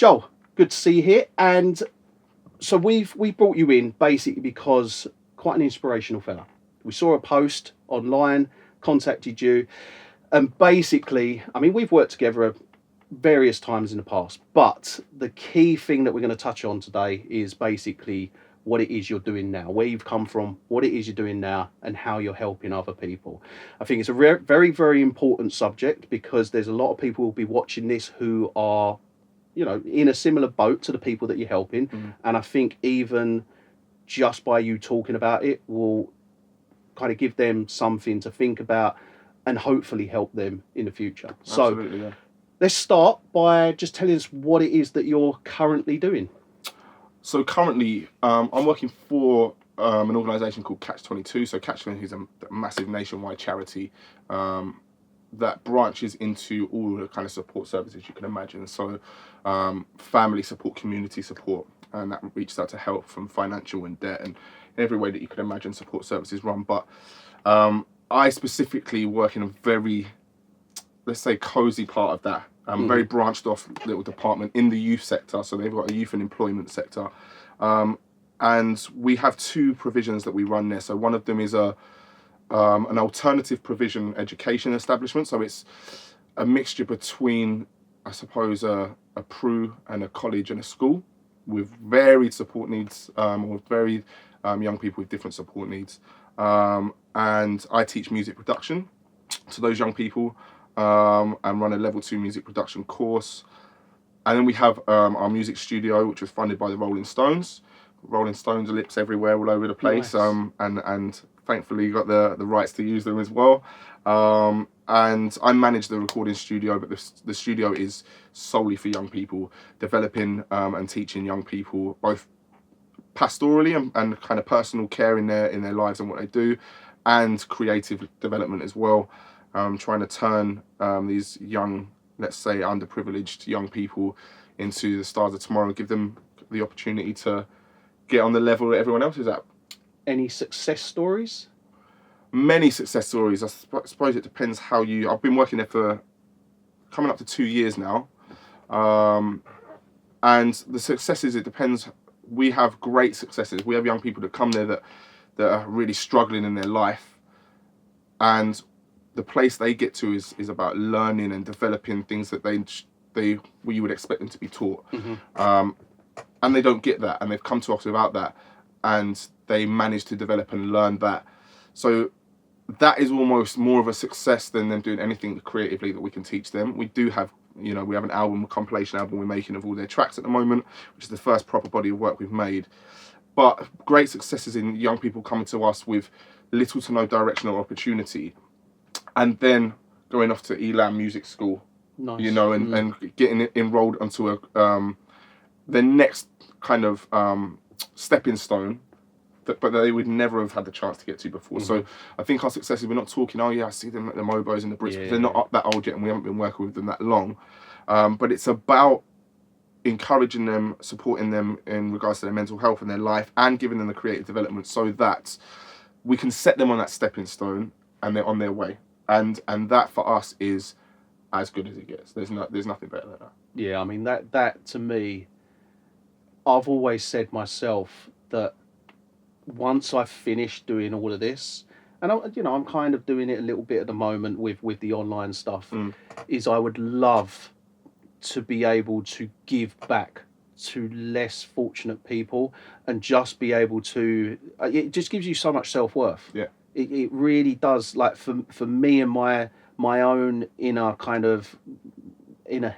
Joel, good to see you here. And so we brought you in basically because quite an inspirational fella. We saw a post online, contacted you, and basically, I mean, we've worked together various times in the past, but the key thing that we're going to touch on today is basically what it is you're doing now, where you've come from, what it is you're doing now, and how you're helping other people. I think it's a very, very important subject because there's a lot of people who will be watching this who are, you know, in a similar boat to the people that you're helping. And I think even just by you talking about it will kind of give them something to think about and hopefully help them in the future. Absolutely, so yeah. Let's start by just telling us what it is that you're currently doing. So currently, I'm working for an organisation called Catch-22. So Catch-22 is a massive nationwide charity that branches into all the kind of support services you can imagine. So family support, community support, and that reaches out to help from financial and debt and every way that you can imagine support services run. But I specifically work in a very, let's say, cozy part of that. Very branched off little department in the youth sector. So they've got a youth and employment sector. And we have two provisions that we run there. So one of them is an alternative provision education establishment. So it's a mixture between, I suppose, a PRU and a college and a school with varied support needs, or varied young people with different support needs. And I teach music production to those young people. And run a level 2 music production course. And then we have our music studio, which was funded by the Rolling Stones. Rolling Stones lips everywhere, all over the place. Nice. And thankfully got the rights to use them as well. And I manage the recording studio, but the studio is solely for young people, developing and teaching young people both pastorally and kind of personal care in their lives and what they do, and creative development as well. Trying to turn these young, let's say, underprivileged young people into the stars of tomorrow, give them the opportunity to get on the level that everyone else is at. Any success stories? Many success stories. I suppose it depends how you... I've been working there for coming up to 2 years now. And the successes, it depends. We have great successes. We have young people that come there that are really struggling in their life. And the place they get to is about learning and developing things that you would expect them to be taught. And they don't get that, and they've come to us without that, and they manage to develop and learn that. So that is almost more of a success than them doing anything creatively that we can teach them. We do have, you know, we have an album, a compilation album we're making of all their tracks at the moment, which is the first proper body of work we've made. But great successes in young people coming to us with little to no direction or opportunity, and then going off to Elam Music School, Nice. You know, and getting enrolled onto the next kind of stepping stone, but they would never have had the chance to get to before. So I think our successes, we're not talking, oh yeah, I see them at the Mobos and the Brits, because they're not that old yet and we haven't been working with them that long. But it's about encouraging them, supporting them in regards to their mental health and their life, and giving them the creative development so that we can set them on that stepping stone and they're on their way. And that for us is as good as it gets. There's nothing better than that. Yeah, I mean, that to me, I've always said myself that once I've finished doing all of this, and I'm kind of doing it a little bit at the moment with the online stuff, is I would love to be able to give back to less fortunate people and just be able to, it just gives you so much self-worth. Yeah. It really does. Like for me and my own inner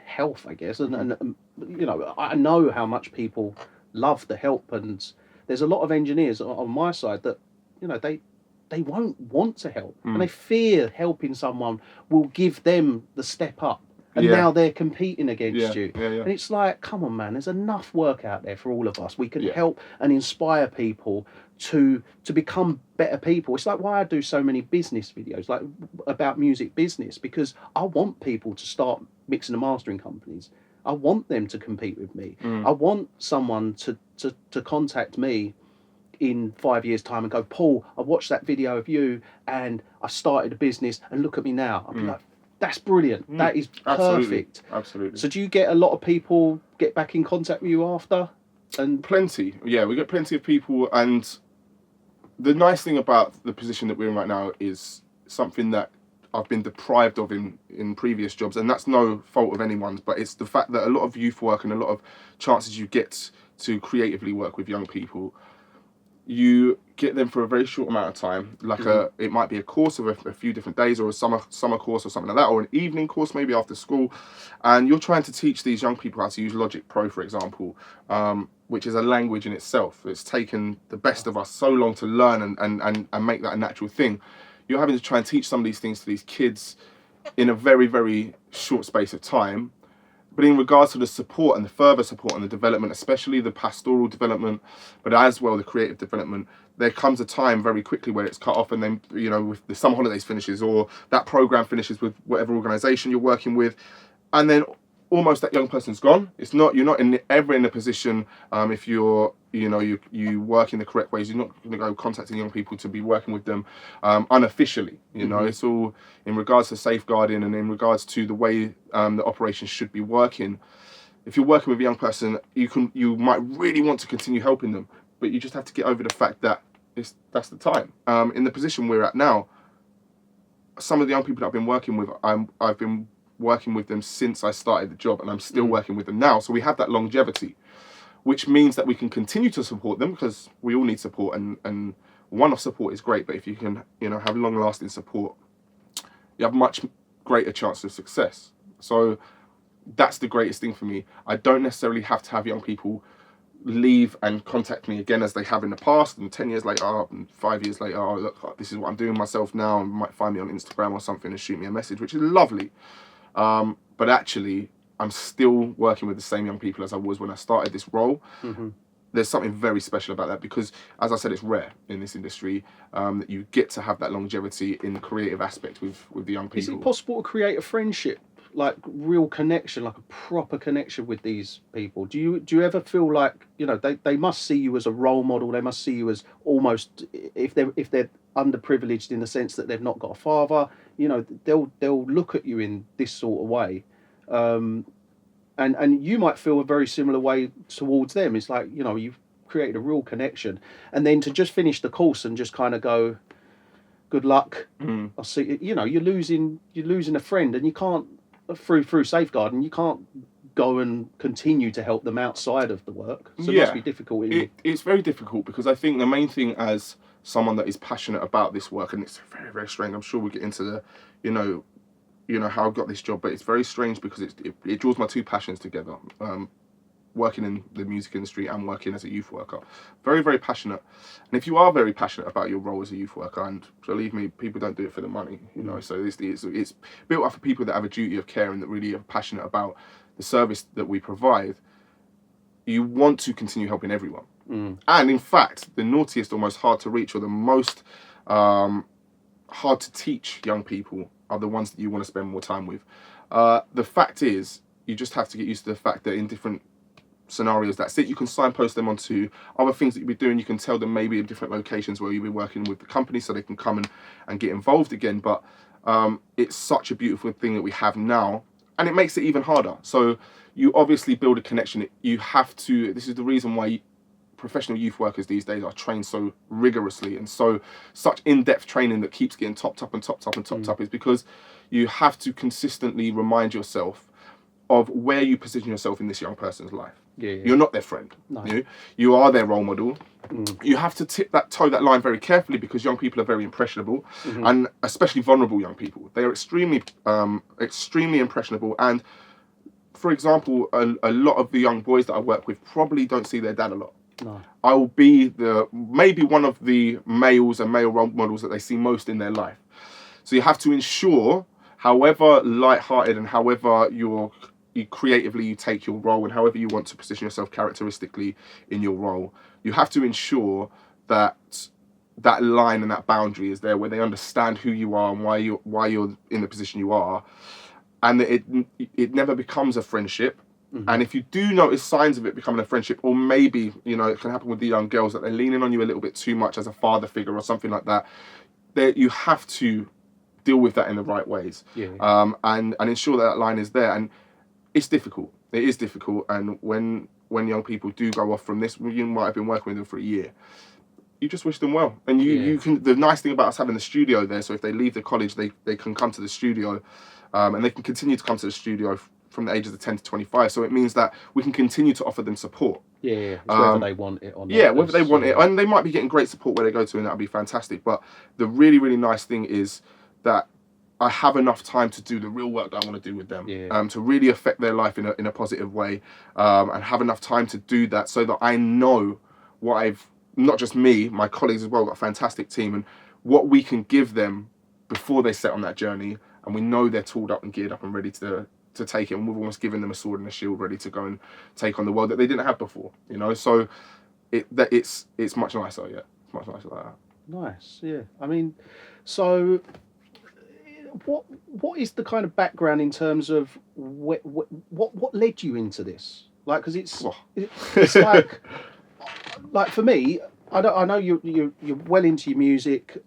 health, I guess, and you know, I know how much people love the help, and there's a lot of engineers on my side that, you know, they won't want to help, and they fear helping someone will give them the step up, and now they're competing against you. And it's like, come on, man, there's enough work out there for all of us. We can help and inspire people to become better people. It's like why I do so many business videos, like about music business, because I want people to start mixing and mastering companies. I want them to compete with me. I want someone to contact me in 5 years' time and go, Paul, I watched that video of you and I started a business and look at me now. I'll be like, That's brilliant. That is perfect. Absolutely. So do you get a lot of people get back in contact with you after? And Plenty. Yeah, we get plenty of people, and the nice thing about the position that we're in right now is something that I've been deprived of in previous jobs, and that's no fault of anyone's, but it's the fact that a lot of youth work and a lot of chances you get to creatively work with young people, you get them for a very short amount of time, like it might be a course of a few different days, or a summer course or something like that, or an evening course maybe after school, and you're trying to teach these young people how to use Logic Pro, for example, which is a language in itself. It's taken the best of us so long to learn and make that a natural thing. You're having to try and teach some of these things to these kids in a very, very short space of time. But in regards to the support and the further support and the development, especially the pastoral development, but as well the creative development, there comes a time very quickly where it's cut off, and then, you know, with the summer holidays finishes, or that program finishes with whatever organization you're working with, and then almost that young person's gone. You're not ever in a position, if you're, you know, you work in the correct ways, you're not going to go contacting young people to be working with them unofficially. You know, it's all in regards to safeguarding and in regards to the way the operations should be working. If you're working with a young person, you might really want to continue helping them, but you just have to get over the fact that that's the time. In the position we're at now, some of the young people that I've been working with, I've been working with them since I started the job, and I'm still working with them now. So we have that longevity, which means that we can continue to support them, because we all need support, and one-off support is great, but if you can, you know, have long-lasting support, you have much greater chance of success. So that's the greatest thing for me. I don't necessarily have to have young people leave and contact me again as they have in the past, and 10 years later and 5 years later, oh look, this is what I'm doing myself now, and might find me on Instagram or something and shoot me a message, which is lovely. But actually, I'm still working with the same young people as I was when I started this role. There's something very special about that, because, as I said, it's rare in this industry that you get to have that longevity in the creative aspect with the young people. Is it possible to create a friendship, like real connection, like a proper connection with these people? Do you ever feel like, you know, they must see you as a role model? They must see you as almost, if they're underprivileged in the sense that they've not got a father, you know, they'll look at you in this sort of way. And you might feel a very similar way towards them. It's like, you know, you've created a real connection, and then to just finish the course and just kind of go, good luck. I'll see. You know, you're losing a friend, and you can't through safeguarding, you can't go and continue to help them outside of the work. So it must be difficult. It's very difficult, because I think the main thing, as someone that is passionate about this work, and it's very, very strange. I'm sure we'll get into the, you know how I got this job, but it's very strange because it draws my two passions together. Working in the music industry and working as a youth worker. Very, very passionate. And if you are very passionate about your role as a youth worker, and believe me, people don't do it for the money, you know, so it's built up for people that have a duty of care and that really are passionate about the service that we provide. You want to continue helping everyone. And in fact, the naughtiest or most hard to reach, or the most hard to teach young people, are the ones that you want to spend more time with. The fact is, you just have to get used to the fact that in different scenarios, that's it. You can signpost them onto other things that you'll be doing. You can tell them maybe in different locations where you'll be working with the company, so they can come and get involved again. But it's such a beautiful thing that we have now, and it makes it even harder. So you obviously build a connection. You have to, this is the reason why professional youth workers these days are trained so rigorously, and such in-depth training that keeps getting topped up and topped up and topped up, is because you have to consistently remind yourself of where you position yourself in this young person's life. You're not their friend. No. You are their role model. You have to toe that line very carefully, because young people are very impressionable, and especially vulnerable young people. They are extremely impressionable. And for example, a lot of the young boys that I work with probably don't see their dad a lot. No. I will be maybe one of the males and male role models that they see most in their life. So you have to ensure, however light-hearted and however you creatively you take your role, and however you want to position yourself characteristically in your role, you have to ensure that that line and that boundary is there, where they understand who you are and why you're in the position you are, and that it never becomes a friendship. And if you do notice signs of it becoming a friendship, or maybe, you know, it can happen with the young girls that they're leaning on you a little bit too much as a father figure or something like that, you have to deal with that in the right ways, and ensure that line is there. And it's difficult. It is difficult. And when young people do go off from this, you might have been working with them for a year. You just wish them well. And you can. The nice thing about us having the studio there, so if they leave the college, they can come to the studio, and they can continue to come to the studio from the ages of 10 to 25. So it means that we can continue to offer them support. Yeah, whether they want it or not. Yeah, whether they want it. And they might be getting great support where they go to, and that'll be fantastic. But the really, really nice thing is that I have enough time to do the real work that I want to do with them, to really affect their life in a positive way, and have enough time to do that so that I know what I've, not just me, my colleagues as well, got a fantastic team, and what we can give them before they set on that journey, and we know they're tooled up and geared up and ready to take it, and we've almost given them a sword and a shield ready to go and take on the world that they didn't have before, so it's much nicer. It's much nicer like that. Nice. Yeah, I mean, so what is the kind of background in terms of what led you into this? Like, because it's like for me, I know you're well into your music,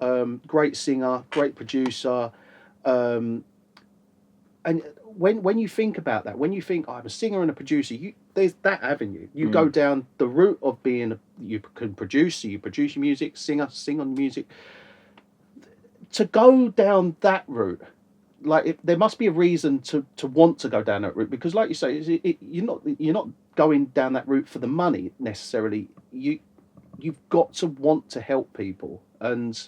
great singer, great producer, and when you think about that, when you think I'm a singer and a producer, there's that avenue. You go down the route of being you can produce, so you produce your music, sing on music. To go down that route, like there must be a reason to want to go down that route, because like you say, you're not going down that route for the money necessarily. You've got to want to help people, and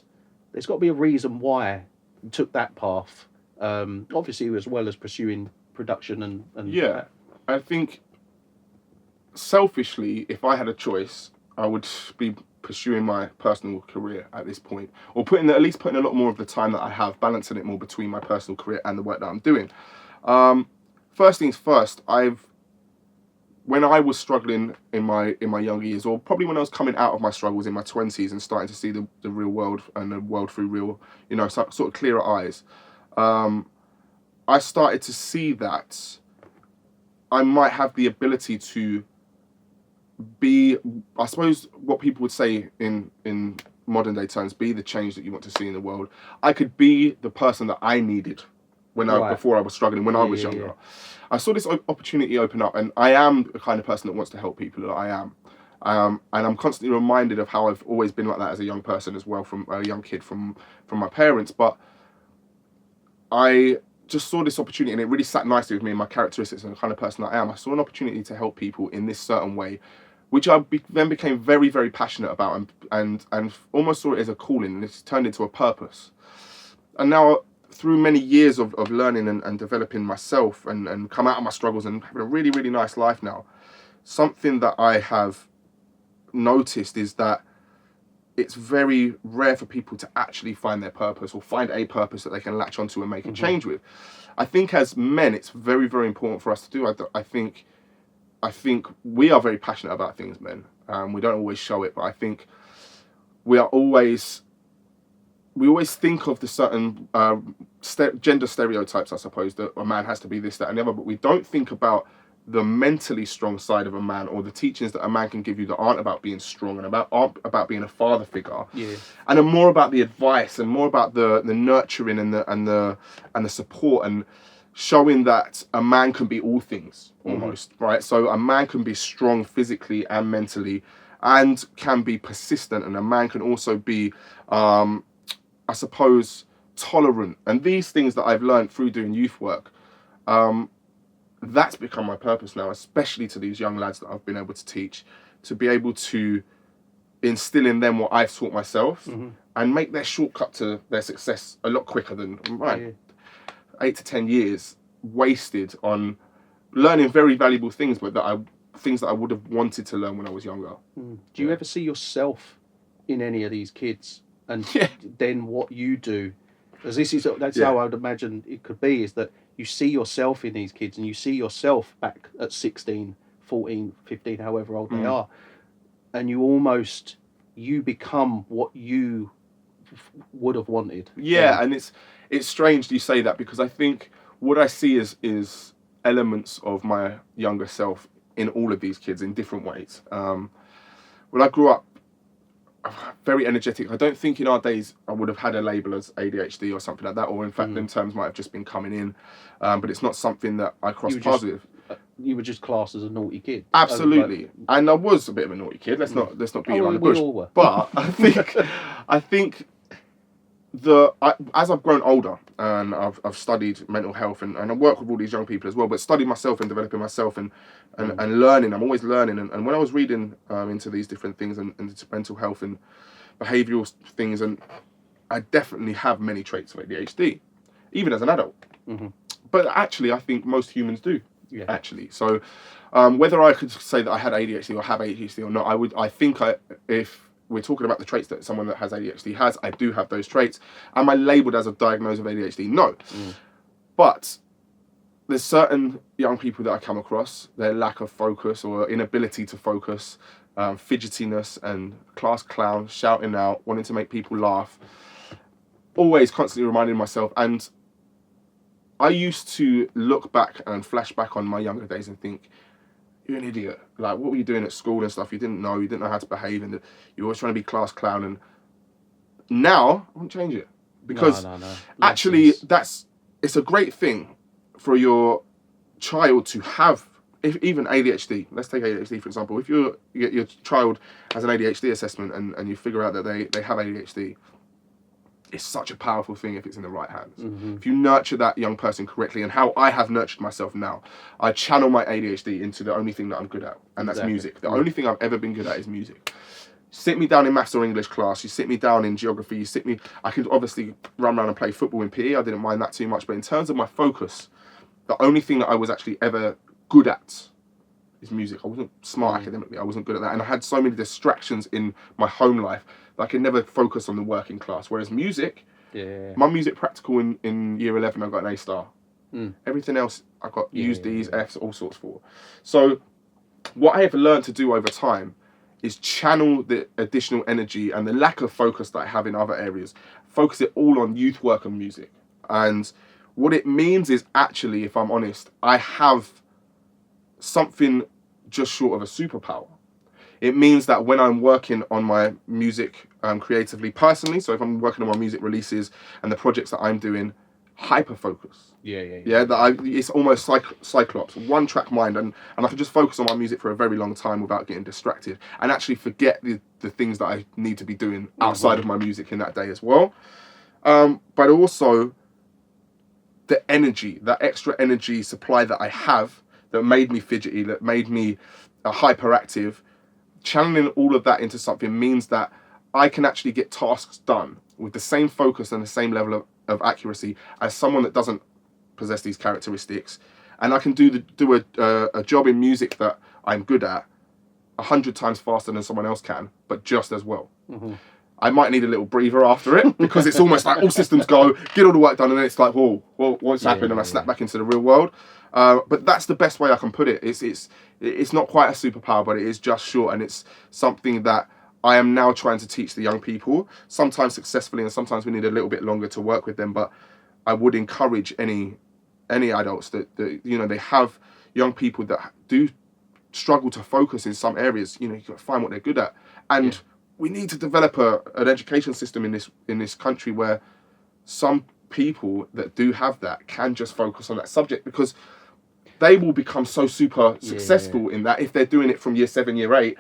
there's got to be a reason why you took that path. Obviously, as well as pursuing production and yeah, I think selfishly, if I had a choice, I would be pursuing my personal career at this point, or at least putting a lot more of the time that I have, balancing it more between my personal career and the work that I'm doing. First things first, when I was struggling in my younger years, or probably when I was coming out of my struggles in my 20s and starting to see the real world and the world through real, sort of clearer eyes, I started to see that I might have the ability to be, I suppose what people would say in modern day terms, be the change that you want to see in the world. I could be the person that I needed before I was struggling, when I was younger. Yeah. I saw this opportunity open up, and I am the kind of person that wants to help people, that I am. And I'm constantly reminded of how I've always been like that as a young person as well, from a young kid from my parents. But I just saw this opportunity, and it really sat nicely with me and my characteristics and the kind of person that I am. I saw an opportunity to help people in this certain way, which I then became very, very passionate about, and almost saw it as a calling, and it's turned into a purpose. And now, through many years of learning and developing myself and come out of my struggles and having a really, really nice life now, something that I have noticed is that it's very rare for people to actually find their purpose, or find a purpose that they can latch onto and make a change with. I think as men, it's very, very important for us to do. I think we are very passionate about things, men. We don't always show it, but I think we always think of the certain gender stereotypes, I suppose, that a man has to be this, that, and the other, but we don't think about the mentally strong side of a man, or the teachings that a man can give you that aren't about being strong and aren't about being a father figure, and are more about the advice and more about the nurturing and the support, and showing that a man can be all things almost, right? So a man can be strong physically and mentally, and can be persistent, and a man can also be, I suppose, tolerant. And these things that I've learned through doing youth work, that's become my purpose now, especially to these young lads that I've been able to teach, to be able to instill in them what I've taught myself, and make their shortcut to their success a lot quicker than 8 to 10 years wasted on learning very valuable things, but things that I would have wanted to learn when I was younger. Do you ever see yourself in any of these kids, and then what you do? Because that's how I would imagine it could be, is that you see yourself in these kids, and you see yourself back at 16, 14, 15, however old they are, and you become what you would have wanted. And it's strange you say that, because I think what I see is elements of my younger self in all of these kids in different ways. When I grew up, very energetic. I don't think in our days I would have had a label as ADHD or something like that, or in fact, them terms might have just been coming in. But it's not something that I crossed paths with. You were just classed as a naughty kid. Absolutely, and I was a bit of a naughty kid. Let's not beat around the bush. We all were. But I think as I've grown older and I've studied mental health and I work with all these young people as well, but studied myself and developing myself and learning. I'm always learning. And when I was reading into these different things and into mental health and behavioural things, and I definitely have many traits of ADHD, even as an adult. Mm-hmm. But actually, I think most humans do. Yeah. Actually, so whether I could say that I had ADHD or have ADHD or not, if we're talking about the traits that someone that has ADHD has, I do have those traits. Am I labelled as a diagnosed with ADHD? No. But there's certain young people that I come across, their lack of focus or inability to focus, fidgetiness and class clown, shouting out, wanting to make people laugh, always constantly reminding myself. And I used to look back and flash back on my younger days and think, you're an idiot. Like, what were you doing at school and stuff? You didn't know how to behave, and you were always trying to be class clown. And now, I won't change it. Because actually, it's a great thing for your child to have, even ADHD. Let's take ADHD, for example. If your child has an ADHD assessment and you figure out that they have ADHD, it's such a powerful thing if it's in the right hands. Mm-hmm. If you nurture that young person correctly, and how I have nurtured myself now, I channel my ADHD into the only thing that I'm good at, and that's music. The only thing I've ever been good at is music. Sit me down in maths or English class, you sit me down in geography, I could obviously run around and play football in PE, I didn't mind that too much, but in terms of my focus, the only thing that I was actually ever good at is music. I wasn't smart academically, I wasn't good at that, and I had so many distractions in my home life I could never focus on the working class. Whereas music, my music practical in year 11, I got an A star. Everything else, I got U's, D's, F's, all sorts for. So what I have learned to do over time is channel the additional energy and the lack of focus that I have in other areas, focus it all on youth work and music. And what it means is actually, if I'm honest, I have something just short of a superpower. It means that when I'm working on my music creatively, personally, so if I'm working on my music releases and the projects that I'm doing, hyper focus. It's almost Cyclops, one track mind, and I can just focus on my music for a very long time without getting distracted, and actually forget the things that I need to be doing outside of my music in that day as well. But also the energy, that extra energy supply that I have, that made me fidgety, that made me hyperactive. Channeling all of that into something means that I can actually get tasks done with the same focus and the same level of accuracy as someone that doesn't possess these characteristics. And I can do a job in music that I'm good at 100 times faster than someone else can, but just as well. Mm-hmm. I might need a little breather after it because it's almost like all systems go, get all the work done, and then it's like, whoa, what's happened? And I snap back into the real world. But that's the best way I can put it. It's not quite a superpower, but it is just short, and it's something that I am now trying to teach the young people, sometimes successfully, and sometimes we need a little bit longer to work with them. But I would encourage any adults that they have young people that do struggle to focus in some areas. You got to find what they're good at, and we need to develop an education system in this country where some people that do have that can just focus on that subject, because they will become so super successful in that if they're doing it from year 7, year 8,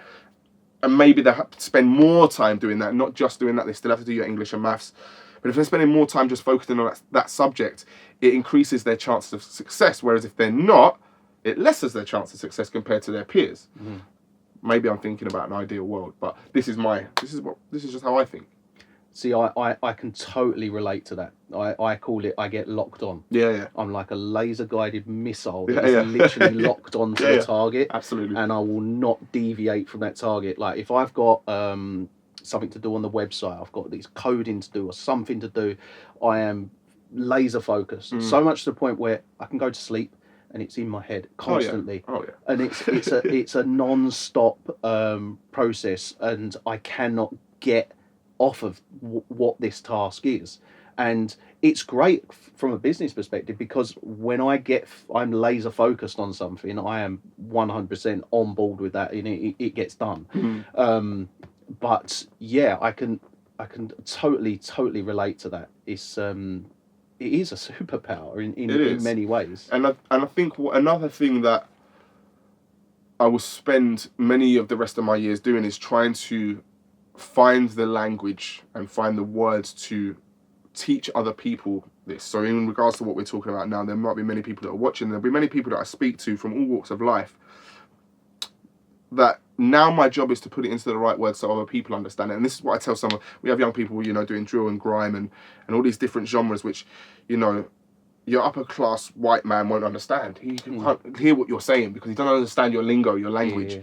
and maybe they have to spend more time doing that, not just doing that. They still have to do your English and maths, but if they're spending more time just focusing on that subject, it increases their chances of success. Whereas if they're not, it lessens their chance of success compared to their peers. Mm-hmm. Maybe I'm thinking about an ideal world, but this is just how I think. See, I can totally relate to that. I call it, I get locked on. Yeah. I'm like a laser-guided missile that is literally locked onto the target. Absolutely. And I will not deviate from that target. Like, if I've got something to do on the website, I've got these coding to do or something to do, I am laser-focused. So much to the point where I can go to sleep and it's in my head constantly. Oh yeah. And it's a non-stop process, and I cannot get off of what this task is. And it's great from a business perspective, because when I'm laser focused on something, I am 100% on board with that, and it gets done. But yeah, I can totally relate to that. It is a superpower It in is. many ways. And I think another thing that I will spend many of the rest of my years doing is trying to find the language and find the words to teach other people this. So in regards to what we're talking about now, there might be many people that are watching, there'll be many people that I speak to from all walks of life, that now my job is to put it into the right words so other people understand it. And this is what I tell someone. We have young people, doing drill and grime and all these different genres, which, your upper class white man won't understand. He can't hear what you're saying because he doesn't understand your lingo, your language,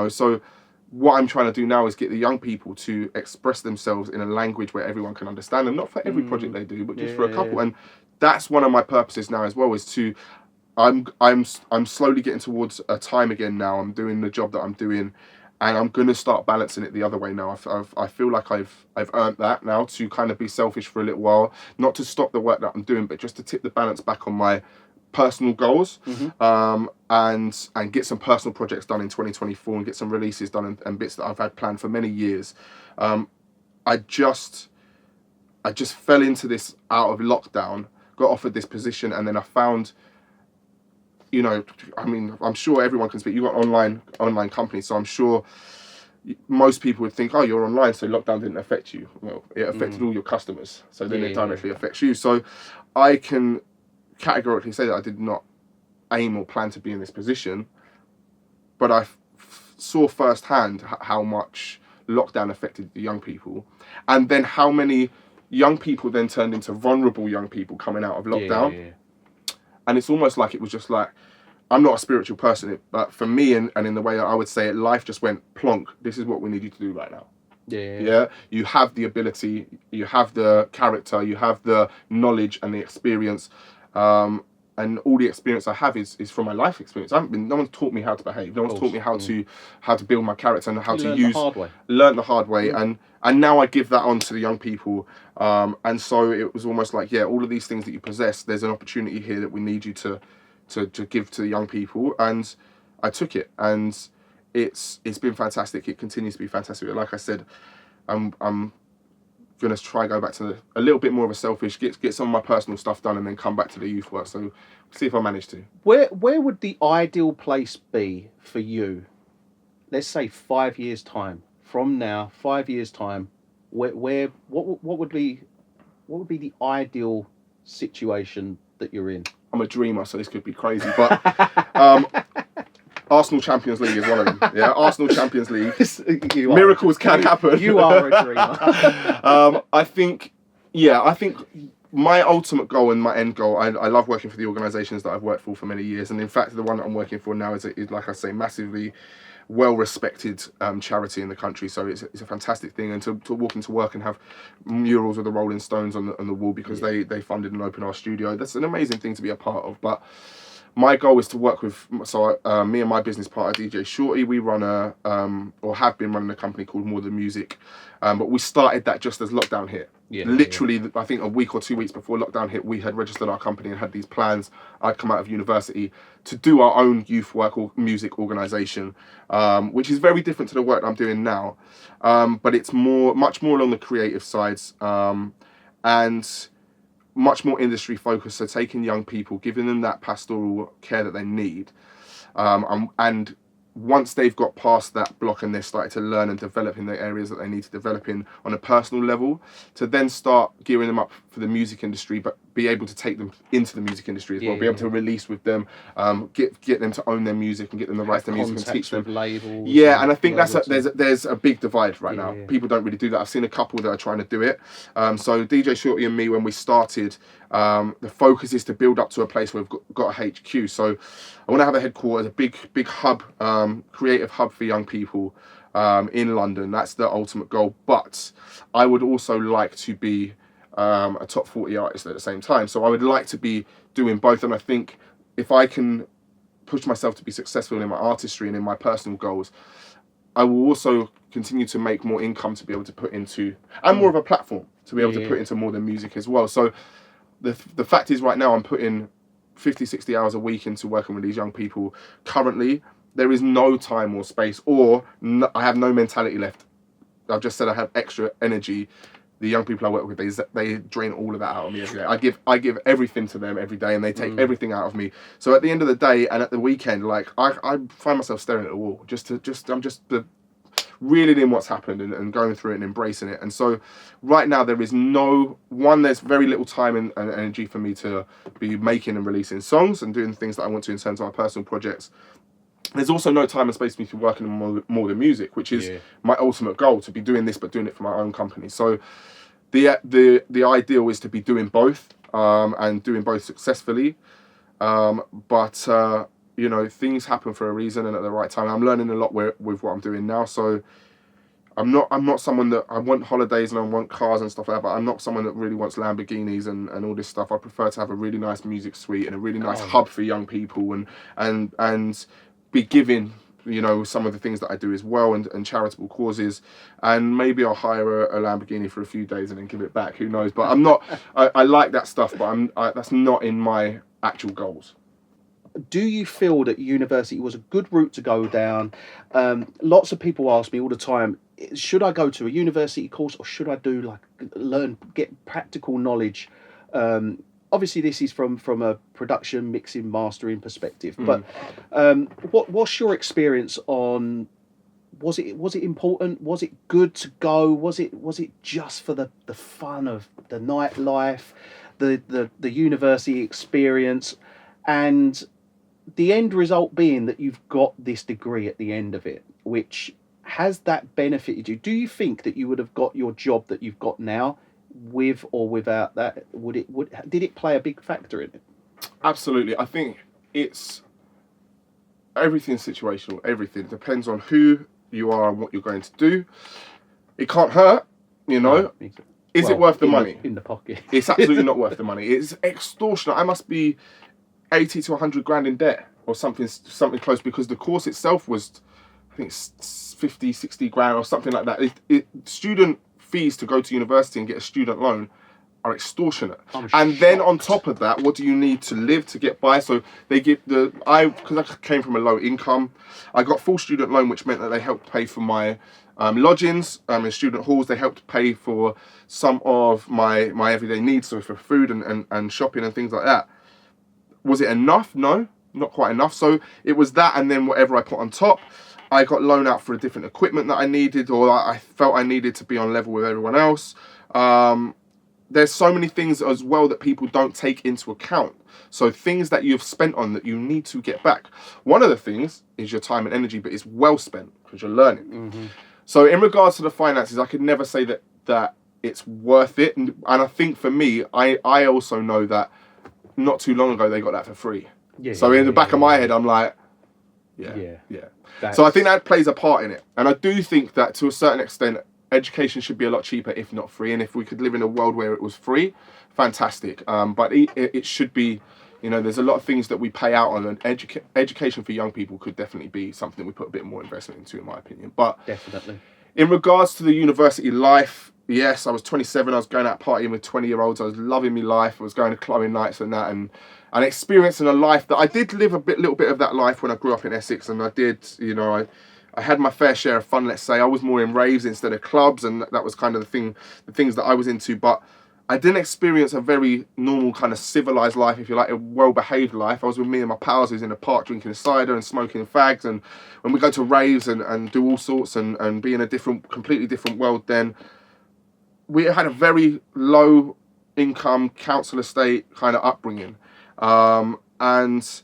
So what I'm trying to do now is get the young people to express themselves in a language where everyone can understand them. Not for every project they do, but just for a couple. And that's one of my purposes now as well, is to I'm slowly getting towards a time again now. I'm doing the job that I'm doing, and I'm going to start balancing it the other way now. I feel like I've earned that now, to kind of be selfish for a little while, not to stop the work that I'm doing, but just to tip the balance back on my personal goals, and get some personal projects done in 2024 and get some releases done and bits that I've had planned for many years. I just fell into this out of lockdown, got offered this position, and then I found, I'm sure everyone can speak. You've got online companies, so I'm sure most people would think, oh, you're online, so lockdown didn't affect you. Well, it affected all your customers, so then it directly affects you. So I can categorically say that I did not aim or plan to be in this position, but I saw firsthand how much lockdown affected the young people, and then how many young people then turned into vulnerable young people coming out of lockdown. And it's almost like it was just like, I'm not a spiritual person, but for me, and in the way I would say it, life just went plonk. This is what we need you to do right now. Yeah. You have the ability, you have the character, you have the knowledge and the experience. And all the experience I have is from my life experience. No one's taught me how to behave. No one's taught me how to build my character and how to use. Learn the hard way. And now I give that on to the young people. And so it was almost like, all of these things that you possess, there's an opportunity here that we need you to give to the young people. And I took it, and it's been fantastic. It continues to be fantastic. Like I said, I'm going to try go back to a little bit more of a selfish, get some of my personal stuff done, and then come back to the youth work. So see if I manage to. Where would the ideal place be for you? Let's say 5 years time from now. 5 years time, what would be the ideal situation that you're in? I'm a dreamer, so this could be crazy, but Arsenal Champions League is one of them. Yeah, Arsenal Champions League. Miracles can happen. You are a dreamer. I think my ultimate goal and my end goal, I love working for the organisations that I've worked for many years. And in fact, the one that I'm working for now is like I say, massively well-respected charity in the country. So it's a fantastic thing. And to walk into work and have murals of the Rolling Stones on the wall because they funded and opened our studio, that's an amazing thing to be a part of. But my goal is to work with, me and my business partner, DJ Shorty, we run or have been running a company called More Than Music. But we started that just as lockdown hit. Literally, I think a week or 2 weeks before lockdown hit, we had registered our company and had these plans. I'd come out of university to do our own youth work or music organisation, which is very different to the work I'm doing now. But it's much more along the creative sides, and much more industry focused. So taking young people, giving them that pastoral care that they need, and once they've got past that block and they're starting to learn and develop in the areas that they need to develop in on a personal level, to then start gearing them up for the music industry, but be able to take them into the music industry as well, be able to release with them, get them to own their music and get them the rights to music and teach them. Labels and I think there's a big divide right now. People don't really do that. I've seen a couple that are trying to do it. So DJ Shorty and me, when we started, the focus is to build up to a place where we've got a HQ. So I want to have a headquarters, a big hub, creative hub for young people in London. That's the ultimate goal. But I would also like to be a top 40 artist at the same time. So I would like to be doing both. And I think if I can push myself to be successful in my artistry and in my personal goals, I will also continue to make more income to be able to put into, and more of a platform to be able to put into More Than Music as well. So the fact is, right now I'm putting 50, 60 hours a week into working with these young people. Currently, there is no time or space, or I have no mentality left I've just said I have extra energy. The young people I work with, they drain all of that out of me every day. I give everything to them every day, and they take everything out of me. So at the end of the day and at the weekend, like I find myself staring at the wall, I'm just reeling in what's happened and going through it and embracing it. And so right now there's very little time and energy for me to be making and releasing songs and doing things that I want to in terms of my personal projects. There's also no time and space for me to be working on more than music, which is my ultimate goal, to be doing this but doing it for my own company. So the ideal is to be doing both and doing both successfully. But you know, things happen for a reason and at the right time. I'm learning a lot with what I'm doing now. So I'm not someone that I want holidays and I want cars and stuff like that, but I'm not someone that really wants Lamborghinis and all this stuff. I prefer to have a really nice music suite and a really nice hub for young people and be giving, you know, some of the things that I do as well and charitable causes. And maybe I'll hire a Lamborghini for a few days and then give it back. Who knows? But I'm not, I like that stuff, but that's not in my actual goals. Do you feel that university was a good route to go down? Lots of people ask me all the time, should I go to a university course or should I do get practical knowledge? Obviously this is from a production, mixing, mastering perspective, but what's your experience on, was it important? Was it good to go? Was it just for the fun of the nightlife, the university experience, and the end result being that you've got this degree at the end of it, which has that benefited you? Do you think that you would have got your job that you've got now with or without that? Did it play a big factor in it? Absolutely. I think everything's situational. Everything depends on who you are and what you're going to do. It can't hurt, you know. Is it worth the money? In the pocket. It's absolutely not worth the money. It's extortionate. I must be 80 to 100 grand in debt or something close, because the course itself was, I think, 50, 60 grand or something like that. Student fees to go to university and get a student loan are extortionate. And then on top of that, what do you need to live to get by? So they give because I came from a low income, I got full student loan, which meant that they helped pay for my lodgings in student halls. They helped pay for some of my everyday needs, so for food and shopping and things like that. Was it enough? No, not quite enough. So it was that, and then whatever I put on top. I got loaned out for a different equipment that I needed, or I felt I needed to be on level with everyone else. There's so many things as well that people don't take into account. So things that you've spent on that you need to get back. One of the things is your time and energy, but it's well spent because you're learning. Mm-hmm. So in regards to the finances, I could never say that it's worth it. And I think for me, I also know that not too long ago they got that for free. In the back of my head, I'm like, yeah. So I think that plays a part in it. And I do think that to a certain extent, education should be a lot cheaper, if not free. And if we could live in a world where it was free, fantastic. But it should be, you know, there's a lot of things that we pay out on, and education for young people could definitely be something we put a bit more investment into, in my opinion. But definitely, in regards to the university life, yes, I was 27. I was going out partying with 20-year-olds. I was loving my life. I was going to clubbing nights and that, and experiencing a life that I did live little bit of that life when I grew up in Essex, and I did, you know, I had my fair share of fun. Let's say I was more in raves instead of clubs, and that was kind of the things that I was into. But I didn't experience a very normal kind of civilized life, if you like, a well-behaved life. I was with me and my pals who's in the park drinking cider and smoking fags, and when we go to raves and do all sorts and be in a completely different world, then we had a very low income council estate kind of upbringing, and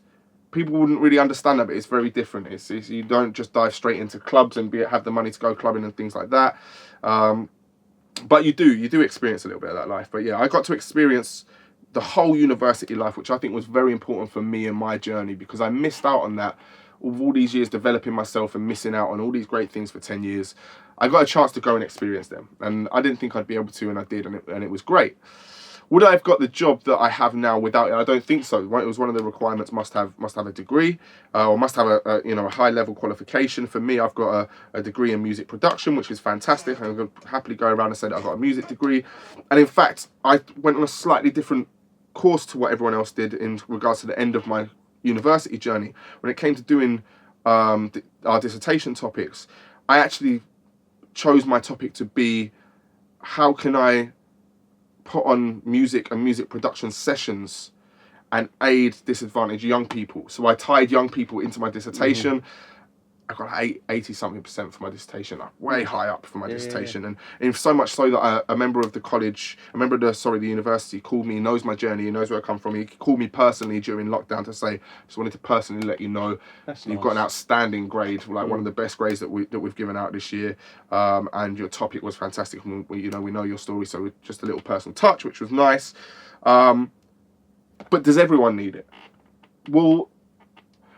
people wouldn't really understand that, but it's very different. It's you don't just dive straight into clubs and have the money to go clubbing and things like that. But you do experience a little bit of that life. But yeah, I got to experience the whole university life, which I think was very important for me and my journey, because I missed out on that. Of all these years developing myself and missing out on all these great things for 10 years, I got a chance to go and experience them. And I didn't think I'd be able to, and I did, and it was great. Would I have got the job that I have now without it? I don't think so. Right? It was one of the requirements: must have a degree, or must have a high level qualification. For me, I've got a degree in music production, which is fantastic. I'm going to happily go around and say that I've got a music degree. And in fact, I went on a slightly different course to what everyone else did in regards to the end of my university journey. When it came to doing our dissertation topics, I actually chose my topic to be, how can I put on music and music production sessions and aid disadvantaged young people. So I tied young people into my dissertation. I got 80-something% for my dissertation, like way high up for my dissertation. And so much so that a member of the college, the university called me, knows my journey, he knows where I come from. He called me personally during lockdown to say, just wanted to personally let you know you've got an outstanding grade, like one of the best grades that we've given out this year. And your topic was fantastic. We know your story, so just a little personal touch, which was nice. But does everyone need it? Well,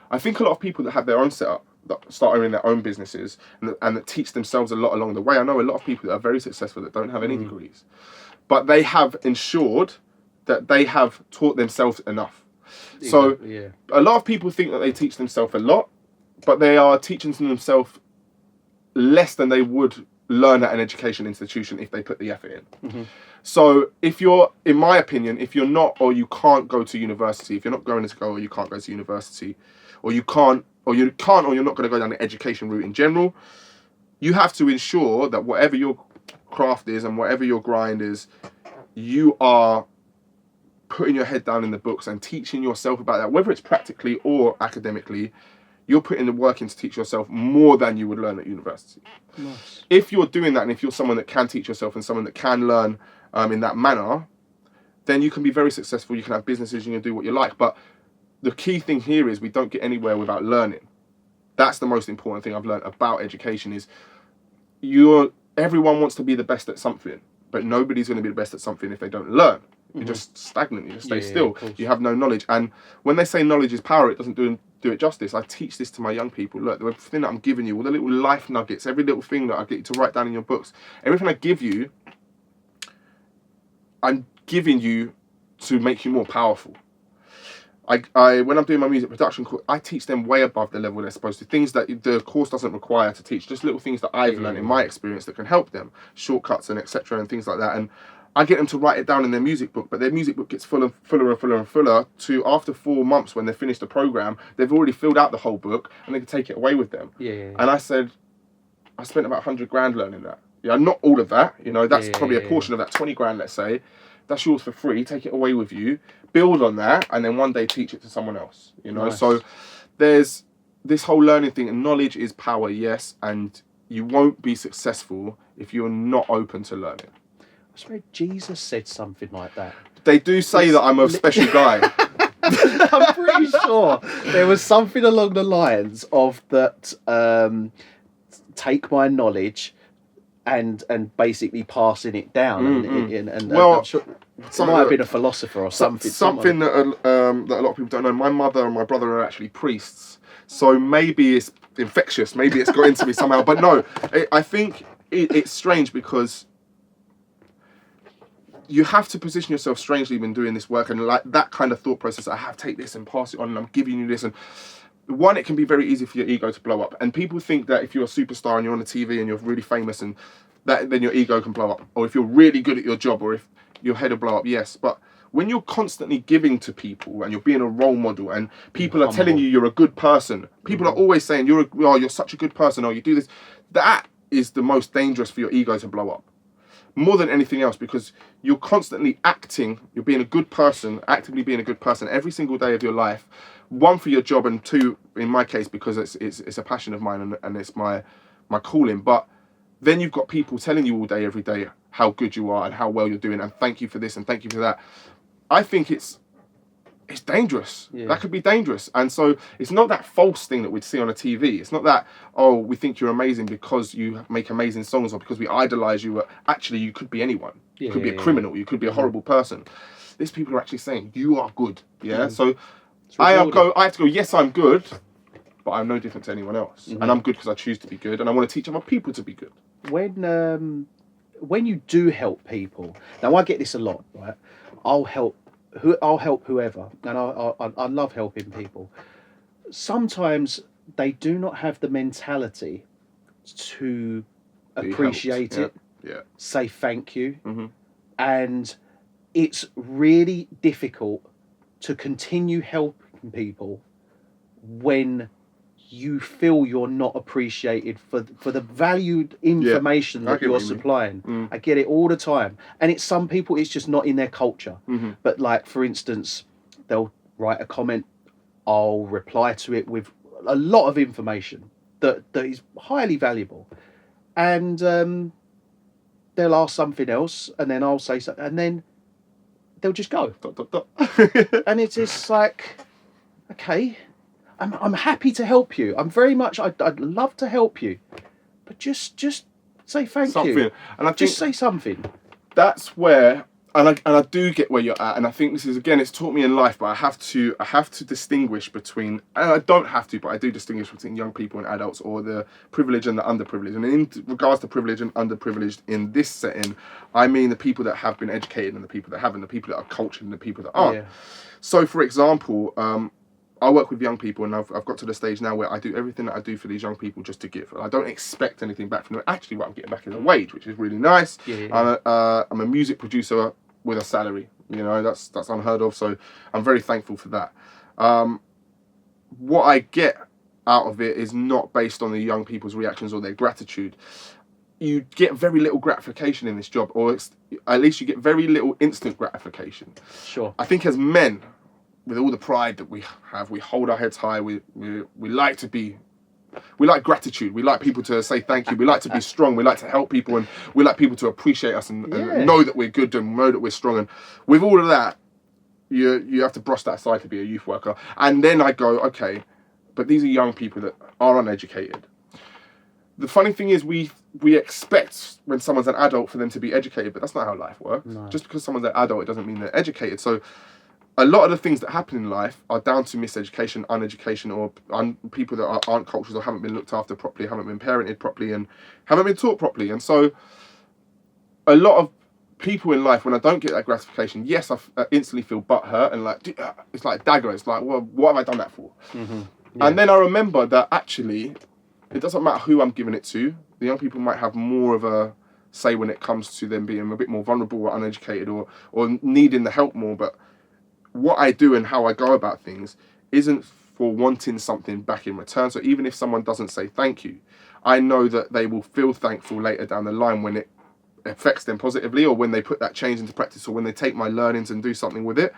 I think a lot of people that have their own setup, that start owning their own businesses and that teach themselves a lot along the way. I know a lot of people that are very successful that don't have any degrees, but they have ensured that they have taught themselves enough. So a lot of people think that they teach themselves a lot, but they are teaching themselves less than they would learn at an education institution if they put the effort in. So if you're, in my opinion, if you're not, or you can't go to university, if you're not going to go, or you can't go to university, or you're not going to go down the education route in general, you have to ensure that whatever your craft is and whatever your grind is, you are putting your head down in the books and teaching yourself about that, whether it's practically or academically. You're putting the work in to teach yourself more than you would learn at university. Nice. If you're doing that, and if you're someone that can teach yourself and someone that can learn in that manner, then you can be very successful. You can have businesses, you can do what you like. But the key thing here is we don't get anywhere without learning. That's the most important thing I've learned about education is everyone wants to be the best at something, but nobody's going to be the best at something if they don't learn. You're just stagnant. You just stay still. You have no knowledge. And when they say knowledge is power, it doesn't do it justice. I teach this to my young people. Look, everything that I'm giving you, all the little life nuggets, every little thing that I get you to write down in your books, everything I give you, I'm giving you to make you more powerful. When I'm doing my music production course, I teach them way above the level they're supposed to. Things that the course doesn't require to teach. Just little things that I've learned in my experience that can help them. Shortcuts and etc. and things like that. And I get them to write it down in their music book, but their music book gets fuller and fuller to after 4 months when they've finished the program, they've already filled out the whole book and they can take it away with them. And I said, I spent about 100 grand learning that. Yeah, not all of that. That's probably a portion of that 20 grand, let's say. That's yours for free. Take it away with you. Build on that, and then one day teach it to someone else. Nice. So there's this whole learning thing, and knowledge is power, yes, and you won't be successful if you're not open to learning. I swear Jesus said something like that. They do say that I'm a special guy. I'm pretty sure there was something along the lines of that. Take my knowledge and basically passing it down. And well, I'm sure it might have been a philosopher or something. Something that a lot of people don't know. My mother and my brother are actually priests, so maybe it's infectious. Maybe it's got into me somehow. But no, I think it's strange because you have to position yourself strangely when doing this work, and like that kind of thought process. Take this and pass it on, and I'm giving you this. And one, it can be very easy for your ego to blow up, and people think that if you're a superstar and you're on the TV and you're really famous, and that then your ego can blow up, or if you're really good at your job, or if your head will blow up. Yes, but when you're constantly giving to people and you're being a role model, and people are telling you you're a good person, people are always saying you're such a good person, or you do this. That is the most dangerous for your ego to blow up. More than anything else, because you're constantly you're being a good person, actively being a good person every single day of your life. One, for your job, and two, in my case, because it's a passion of mine and it's my calling. But then you've got people telling you all day, every day, how good you are and how well you're doing, and thank you for this and thank you for that. I think it's dangerous. That could be dangerous. And so it's not that false thing that we'd see on a TV. It's not that, we think you're amazing because you make amazing songs or because we idolize you. Actually, you could be anyone. You could be a criminal. You could be a horrible person. These people are actually saying you are good. So I have to go, yes, I'm good, but I'm no different to anyone else. And I'm good because I choose to be good, and I want to teach other people to be good. When you do help people, now I get this a lot, right? I'll help whoever, and I love helping people. Sometimes they do not have the mentality to appreciate it, say thank you, and it's really difficult to continue helping people when you feel you're not appreciated for the valued information I that get what you're you mean. supplying. I get it all the time, and it's some people it's just not in their culture. But like for instance, they'll write a comment, I'll reply to it with a lot of information that is highly valuable, and they'll ask something else, and then I'll say something, and then they'll just go. And it's just like, okay, I'm happy to help you. I'm very much, I'd love to help you, but just say thank you. And I just think say something. that's where, and I do get where you're at, and I think this is, again, it's taught me in life, but I have to distinguish between, and I don't have to, but I do distinguish between young people and adults, or the privileged and the underprivileged. And in regards to privileged and underprivileged in this setting, I mean the people that have been educated and the people that haven't, the people that are cultured and the people that aren't. Yeah. So, for example, I work with young people, and I've got to the stage now where I do everything that I do for these young people just to give. I don't expect anything back from them. Actually, what I'm getting back is a wage, which is really nice. I'm a music producer with a salary. You know, that's unheard of. So I'm very thankful for that. What I get out of it is not based on the young people's reactions or their gratitude. You get very little gratification in this job, or at least you get very little instant gratification. Sure. I think as men, with all the pride that we have, we hold our heads high. We like to be, we like gratitude. We like people to say thank you. We like to be strong. We like to help people, and we like people to appreciate us and know that we're good and know that we're strong. And with all of that, you have to brush that aside to be a youth worker. And then I go, okay, but these are young people that are uneducated. The funny thing is, we expect when someone's an adult for them to be educated, but that's not how life works. No. Just because someone's an adult, it doesn't mean they're educated. So a lot of the things that happen in life are down to miseducation, uneducation, or people that aren't cultured or haven't been looked after properly, haven't been parented properly, and haven't been taught properly. And so a lot of people in life, when I don't get that gratification, yes, I instantly feel butthurt, and like, it's like dagger. It's like, well, what have I done that for? Mm-hmm. Yeah. And then I remember that actually, it doesn't matter who I'm giving it to. The young people might have more of a say when it comes to them being a bit more vulnerable or uneducated or needing the help more. But what I do and how I go about things isn't for wanting something back in return. So even if someone doesn't say thank you, I know that they will feel thankful later down the line when it affects them positively, or when they put that change into practice, or when they take my learnings and do something with it.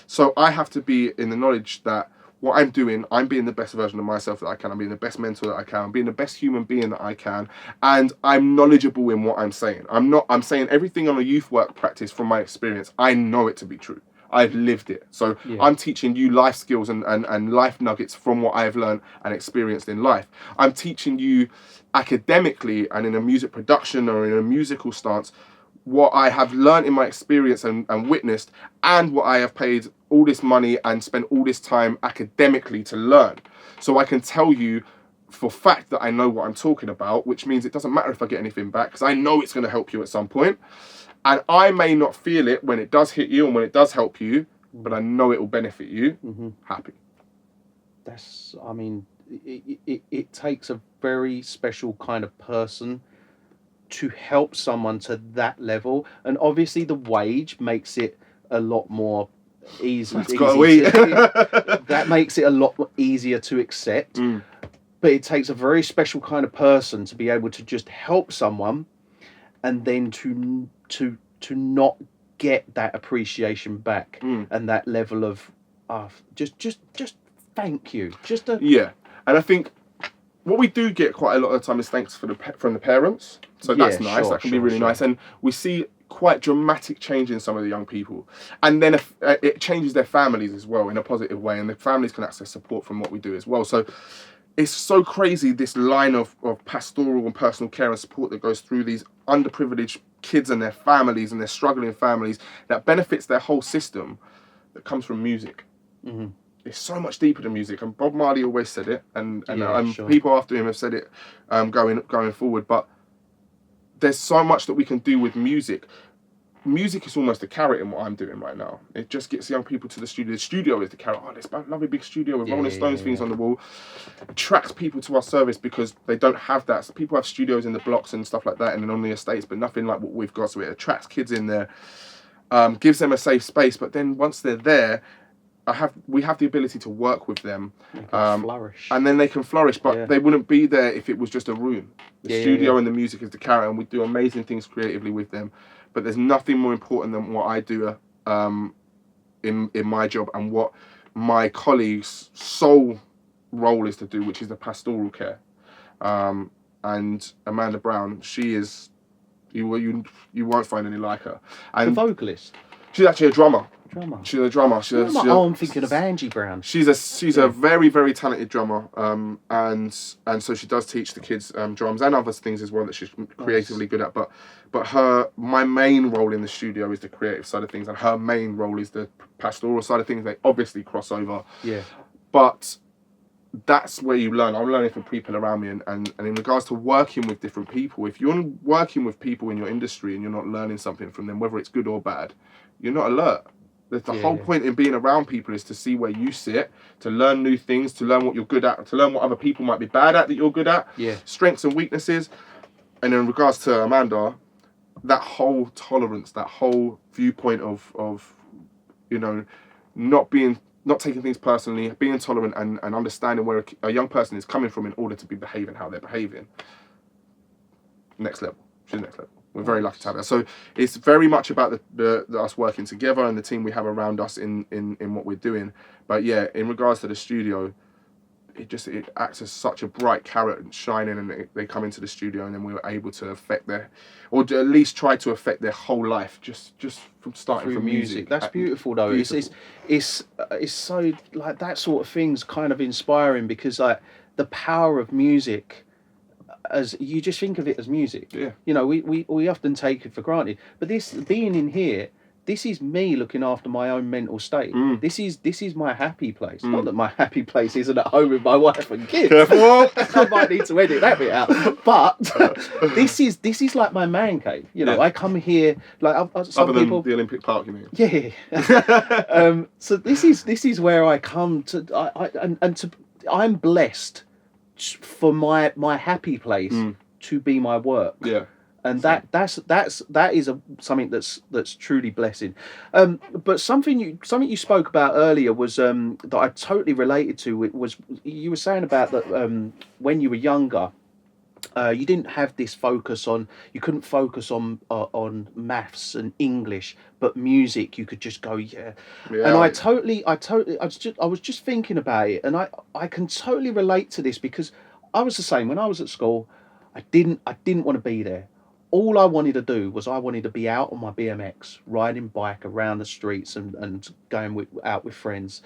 So I have to be in the knowledge that what I'm doing, I'm being the best version of myself that I can. I'm being the best mentor that I can. I'm being the best human being that I can. And I'm knowledgeable in what I'm saying. I'm saying everything on a youth work practice from my experience. I know it to be true. I've lived it. So I'm teaching you life skills and life nuggets from what I've learned and experienced in life. I'm teaching you academically and in a music production or in a musical stance what I have learned in my experience and witnessed, and what I have paid all this money and spent all this time academically to learn. So I can tell you for fact that I know what I'm talking about, which means it doesn't matter if I get anything back, because I know it's going to help you at some point. And I may not feel it when it does hit you and when it does help you, but I know it will benefit you. Mm-hmm. Happy. That's, I mean, it takes a very special kind of person to help someone to that level. And obviously the wage makes it a lot more easy. That makes it a lot easier to accept. But it takes a very special kind of person to be able to just help someone and then to not get that appreciation back and that level of just thank you. And I think what we do get quite a lot of the time is thanks from the parents. So that's nice. That can be really nice. And we see quite dramatic change in some of the young people. And then it changes their families as well in a positive way. And the families can access support from what we do as well. So it's so crazy, this line of pastoral and personal care and support that goes through these underprivileged kids and their families and their struggling families, that benefits their whole system, that comes from music. Mm-hmm. It's so much deeper than music, and Bob Marley always said it, and people after him have said it going forward. But there's so much that we can do with music. Music is almost a carrot in what I'm doing right now. It just gets young people to the studio. The studio is the carrot. Oh, this lovely big studio with Rolling Stones things on the wall. Attracts people to our service because they don't have that. So people have studios in the blocks and stuff like that, and then on the estates, but nothing like what we've got. So it attracts kids in there, gives them a safe space. But then once they're there, we have the ability to work with them, Flourish. and then they can flourish. But they wouldn't be there if it was just a room. The studio and the music is the carrot, and we do amazing things creatively with them. But there's nothing more important than what I do in my job and what my colleagues' sole role is to do, which is the pastoral care. And Amanda Brown, she is, you won't find any like her. And the vocalist. She's actually a drummer. She's a drummer. I'm thinking of Angie Brown. She's a very, very talented drummer, and so she does teach the kids drums and other things as well that she's creatively good at. But my main role in the studio is the creative side of things, and her main role is the pastoral side of things. They obviously cross over. Yeah. But that's where you learn. I'm learning from people around me, and in regards to working with different people, if you're working with people in your industry and you're not learning something from them, whether it's good or bad, you're not alert. The whole point in being around people is to see where you sit, to learn new things, to learn what you're good at, to learn what other people might be bad at that you're good at, strengths and weaknesses. And in regards to Amanda, that whole tolerance, that whole viewpoint of not taking things personally, being tolerant and understanding where a young person is coming from in order to be behaving how they're behaving. Next level. She's next level. We're very lucky to have her. So it's very much about the us working together and the team we have around us in what we're doing. But yeah, in regards to the studio, it acts as such a bright carrot and shining, and they come into the studio, and then we were able to affect or at least try to affect their whole life just from starting through from music. That's beautiful though. Beautiful. It's so like that sort of thing's kind of inspiring, because like the power of music, as you just think of it as music. Yeah. We often take it for granted, but this being in here, this is me looking after my own mental state. This is my happy place. Not that my happy place isn't at home with my wife and kids. Careful. I might need to edit that bit out. But this is like my man cave. I come here like some other than people. The Olympic Park, you mean? Yeah. So this is where I come to. I'm blessed for my happy place to be my work. Yeah. And that is something that's truly blessing. But something you spoke about earlier was that I totally related to. Was you were saying about that when you were younger, you didn't have this focus on. You couldn't focus on maths and English, but music you could just go yeah. And I was just thinking about it, and I can totally relate to this, because I was the same when I was at school. I didn't want to be there. All I wanted to do was I wanted to be out on my BMX, riding bike around the streets and going out with friends,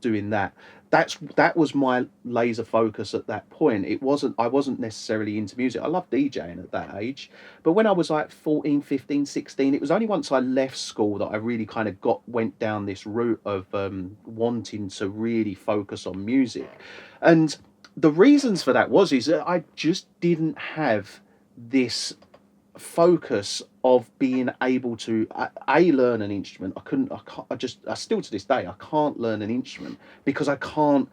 doing that. That was my laser focus at that point. I wasn't necessarily into music. I loved DJing at that age. But when I was like 14, 15, 16, it was only once I left school that I really kind of went down this route of wanting to really focus on music. And the reasons for that is that I just didn't have this focus of being able to learn an instrument. I still to this day I can't learn an instrument because I can't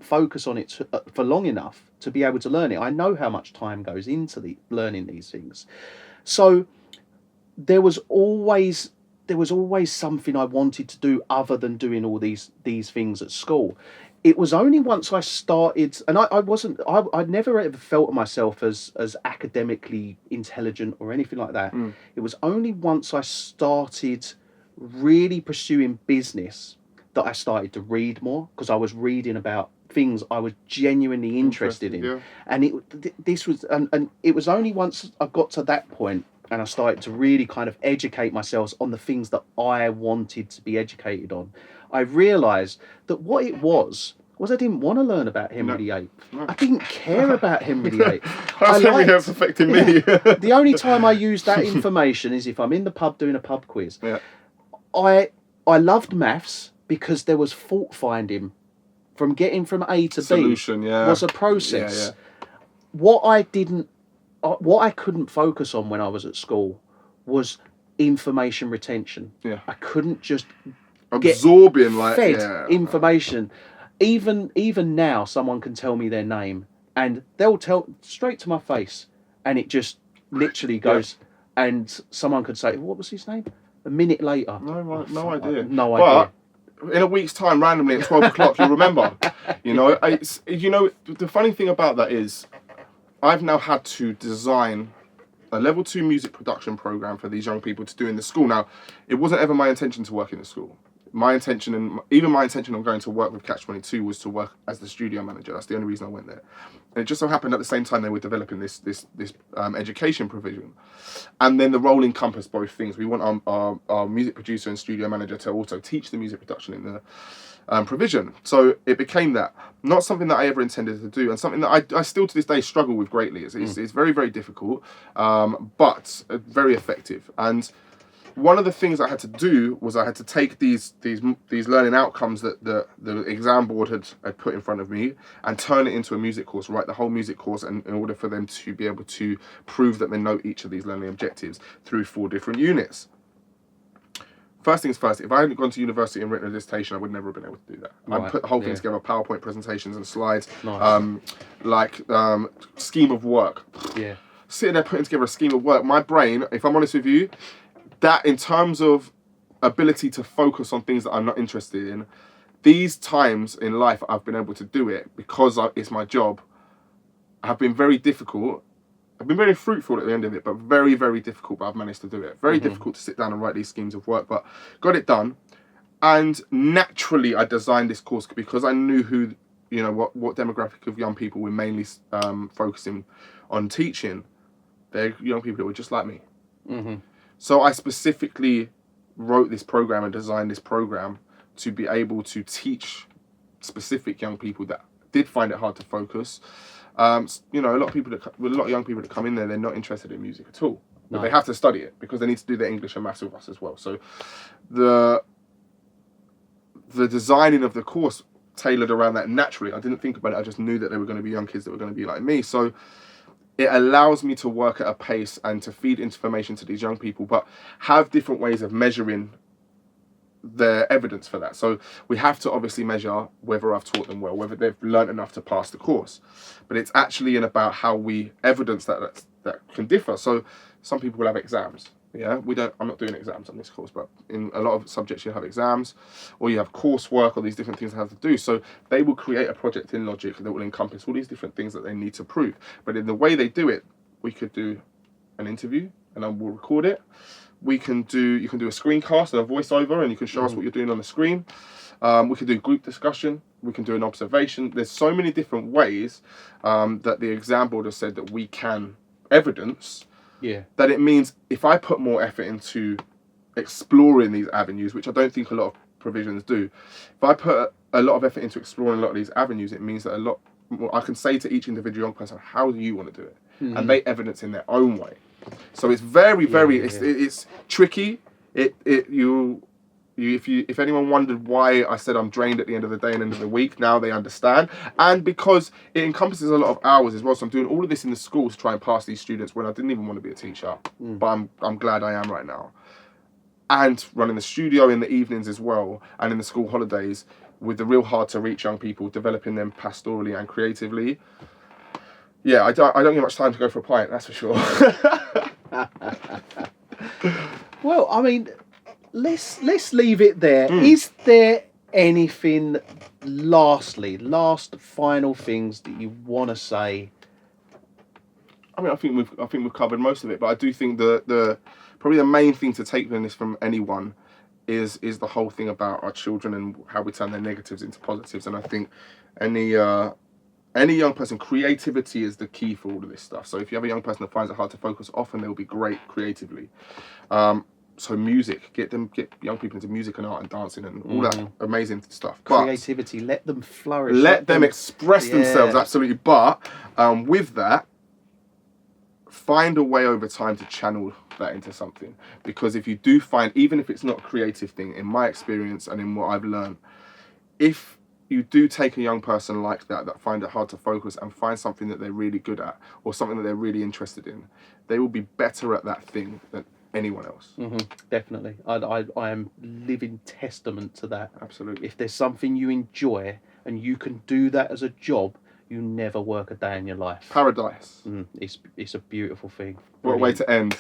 focus on it for long enough to be able to learn it. I know how much time goes into learning these things. So there was always something I wanted to do other than doing all these things at school. It was only once I started, and I'd never ever felt myself as academically intelligent or anything like that. It was only once I started really pursuing business that I started to read more, because I was reading about things I was genuinely interested in. Yeah. And it was only once I got to that point and I started to really kind of educate myself on the things that I wanted to be educated on, I realised that what it was I didn't want to learn about Henry VIII. No. I didn't care about Henry VIII. How's Henry VIII affecting me? The only time I use that information is if I'm in the pub doing a pub quiz. Yeah. I loved maths because there was fault finding. From getting from A to Solution, B yeah. was a process. Yeah. What I couldn't focus on when I was at school was information retention. Yeah. I couldn't just absorbing information. Even now, someone can tell me their name and they'll tell straight to my face, and it just literally goes. And someone could say, "What was his name?" A minute later, no idea. No idea. in a week's time, randomly at 12 o'clock, you'll remember. The funny thing about that is I've now had to design a level 2 music production program for these young people to do in the school. Now, it wasn't ever my intention to work in the school. My intention on going to work with Catch 22 was to work as the studio manager. That's the only reason I went there. And it just so happened at the same time they were developing this education provision. And then the role encompassed both things. We want our music producer and studio manager to also teach the music production in the provision. So it became that. Not something that I ever intended to do, and something that I still to this day struggle with greatly. It's very, very difficult, but very effective. And one of the things I had to do was I had to take these learning outcomes that the exam board had put in front of me and turn it into a music course, write the whole music course, and in order for them to be able to prove that they know each of these learning objectives through 4 different units. First things first, if I hadn't gone to university and written a dissertation, I would never have been able to do that. Right. I'd put the whole thing together, PowerPoint presentations and slides, Nice. Scheme of work. Yeah. Sitting there putting together a scheme of work, my brain, if I'm honest with you, that in terms of ability to focus on things that I'm not interested in, these times in life I've been able to do it because it's my job, have been very difficult. I've been very fruitful at the end of it, but very, very difficult, but I've managed to do it. Very difficult to sit down and write these schemes of work, but got it done. And naturally, I designed this course because I knew what demographic of young people we're mainly focusing on teaching. They're young people that were just like me. Mm-hmm. So I specifically wrote this program and designed this program to be able to teach specific young people that did find it hard to focus. A lot of young people that come in there, they're not interested in music at all. But No. they have to study it because they need to do their English and maths with us as well. So the designing of the course tailored around that naturally. I didn't think about it. I just knew that there were going to be young kids that were going to be like me. So it allows me to work at a pace and to feed information to these young people, but have different ways of measuring their evidence for that. So we have to obviously measure whether I've taught them well, whether they've learned enough to pass the course. But it's actually about how we evidence that can differ. So some people will have exams. Yeah, I'm not doing exams on this course, but in a lot of subjects you have exams, or you have coursework, or these different things they have to do. So they will create a project in Logic that will encompass all these different things that they need to prove. But in the way they do it, we could do an interview, and then we'll record it. You can do a screencast and a voiceover, and you can show us what you're doing on the screen. We can do group discussion. We can do an observation. There's so many different ways that the exam board has said that we can evidence. Yeah. That it means if I put more effort into exploring these avenues, which I don't think a lot of provisions do, if I put a lot of effort into exploring a lot of these avenues, it means that a lot more, I can say to each individual young person, how do you want to do it? Mm-hmm. And they evidence in their own way. So it's very, it's tricky. If anyone wondered why I said I'm drained at the end of the day and end of the week, now they understand. And because it encompasses a lot of hours as well. So I'm doing all of this in the schools to try and pass these students when I didn't even want to be a teacher. But I'm glad I am right now. And running the studio in the evenings as well, and in the school holidays with the real hard to reach young people, developing them pastorally and creatively. Yeah, I don't get much time to go for a pint, that's for sure. Well, I mean, let's leave it there. Is there anything last final things that you want to say? I mean, I think we've covered most of it, but I do think the probably the main thing to take from this from anyone is the whole thing about our children and how we turn their negatives into positives. And I think any young person, creativity is the key for all of this stuff. So if you have a young person that finds it hard to focus, often they'll be great creatively. So music, get young people into music and art and dancing and all that amazing stuff. Creativity, let them flourish. Let them express themselves, absolutely. But with that, find a way over time to channel that into something. Because if you do find, even if it's not a creative thing, in my experience and in what I've learned, if you do take a young person like that find it hard to focus and find something that they're really good at or something that they're really interested in, they will be better at that thing than anyone else. Definitely. I am living testament to that. Absolutely. If there's something you enjoy and you can do that as a job, you never work a day in your life. Paradise. It's a beautiful thing. What a way to end.